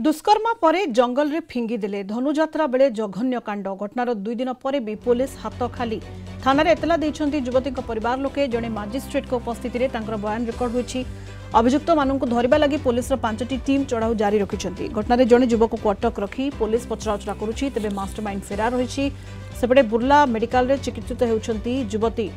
दुष्कर्म परे जंगल रे फिंगी देले धनुजात्रा बेले जघन्य कांड घटनार 2 दिन पर भी पुलिस हाथ खाली थाना एतला देइछंती युवती परिवार लोके जड़े मजिस्ट्रेट को उपस्थित बयान रेकर्ड होईछि। अभियुक्त मानू धरवा लगी पुलिस 5टी टीम चढ़ाऊ जारी रखिंट घटना जड़े युवक को अटक रखी पुलिस पचराउचरा करुछि तेबे मास्टरमाइंड फेरार रही। सेपटे बुर्ला मेडिकल रे चिकित्सित होउछंती युवती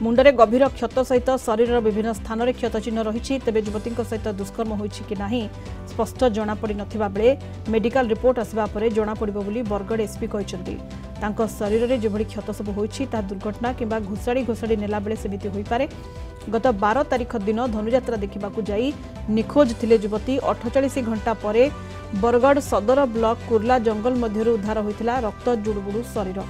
मुंडरे गभीर क्षत सहित शरीर विभिन्न स्थान में क्षत चिन्ह रही तेज युवती सहित दुष्कर्म होइछि कि नाही स्पष्ट जनापड़ी नथिबा बेले मेडिकल रिपोर्ट आसवा परे जनापड़िबो बोली बरगड़ एसपी कहते शरीर में जो क्षत सब होइछि ता दुर्घटना किंबा घोषाड़ी नेला बेले सेमिति होई पारे। गत 12 तारिख दिन धनुजात्रा देखा जाई निखोज थिले युवती 48 घंटा पर बरगड़ सदर ब्लॉक कुर्ला जंगल मध्यरु उद्धार होइथिला रक्त जुड़ुबुड़ु शरीर।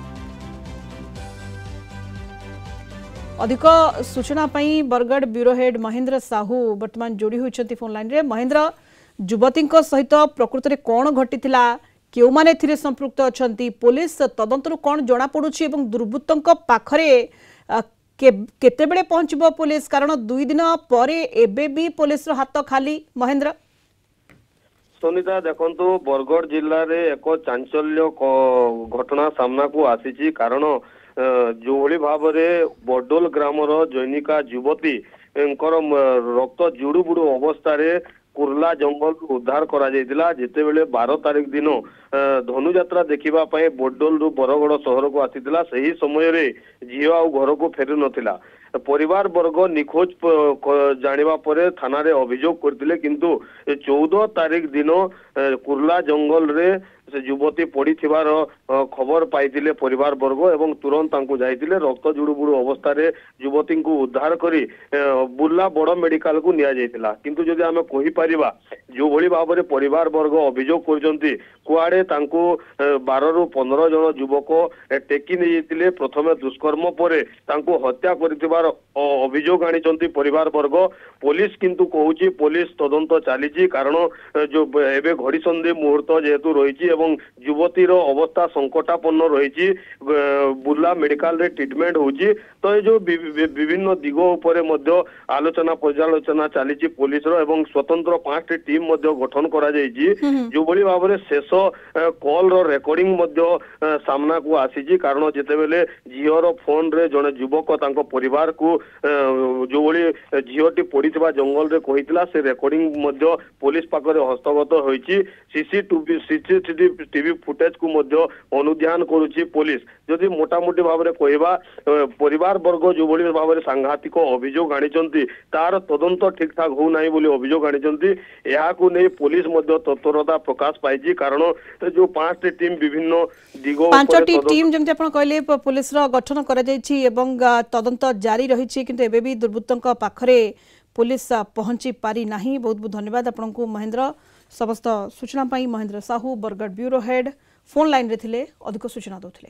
अधिक सूचना पाई बरगड़ ब्यूरो हेड महेंद्र साहू वर्तमान जोड़ी होइछंती फोन लाइन रे। महेंद्र, युवती सहित प्रकृत में कौन घटीला क्यों माने थिरे संपृक्त अछंती पुलिस तदंतरु कौन जना पड़ुछि एवं दुर्बृत्तों पाखरे केते बेले पहुंचबो पुलिस कारण 2 दिन परे एबे भी पुलिस रो हाथ खाली। महेंद्र सुनीता देखंतु बरगड़ जिल्ला रे एक चांचल्य घटना सामना को आसीची कारण जो भली भाव बडोल ग्रामर जैनिका युवती रक्त जुड़ुबुड़ु अवस्था कुर्ला जंगल उद्धार करा जायतिला जेते बेले 12 तारिख दिन धनुजात्रा देखिबा पय बडोल रु बरगड़ शहर को आसीतिला। सही समय रे झियो आ घर को फेरु नथिला। परिवार वर्ग निखोज जानिबा परे थाना रे अभियोग करतिले किंतु 14 तारिख दिन कुर्ला जंगल रे से युवती पड़ी थिबार खबर पाइतिले परिवार वर्ग एवं तुरंत तांको जाइतिले रक्त जुड़ुबुड़ु अवस्था रे युवती को उद्धार करी बुर्ला बड़ मेडिकल को निया जाइतिला। किंतु जदि आमे कहि परिबा जो भली भाव रे परिवार वर्ग अभियोग करजंती कुआडे तांको 12 रु 15 जन युवक टेकी नै जाइतिले प्रथमे दुष्कर्म परे तांको हत्या करथिबार अभियोग आनिचंती परिवार वर्ग। पुलिस किंतु कहूची पुलिस तदंत चलीची कारण जो एबे घड़ी संधि मुहूर्त जेहेतु रही एवं युवतीर अवस्था संकटापन्न रही बुर्ला मेडिकल रे ट्रीटमेंट होची तो ये जो विभिन्न दिग उपरे मध्य आलोचना पर्यालोचना चलीची पुलिस रो एवं स्वतंत्र 5टी टीम मध्य गठन करा जायची जो भली भाव रे शेष कॉल रो रेकॉर्डिंग मध्य सामना को आसीची कारण जेतेबेले झियोर फोन रे जने युवक तांको परिवार को जो भली झियोटी पड़ीथिबा जंगल रे कहितला से रेकॉर्डिंग मध्य पुलिस पाखरे हस्तगत होईची। सीसीटीवी फुटेज को मध्य अनुध्यान करुची पुलिस। जदि मोटामोटी भाव रे कहबा परिवार वर्ग जो भली भाव रे सांघातिक अभियोग आनिचंती तार तदंत ठीक ठाक हो नाही बोली अभियोग आनिचंती एहा को नै पुलिस मध्य तत्परता प्रकाश पाइची कारण जो 5टी टीम विभिन्न दिगो 5टी टीम जेमते आपण कहले पुलिस रो गठन करा जायछि एवं तदंत जारी रहिछि किंतु एबे भी दुर्बृत्तों पाखरे पुलिस पहुंची पारी नाही। बहुत बहुत धन्यवाद आपनको महेंद्र। समस्त सूचना पाई Mahendra Sahu Bargarh bureau head phone line रे थिले अधिक सूचना दोथिले।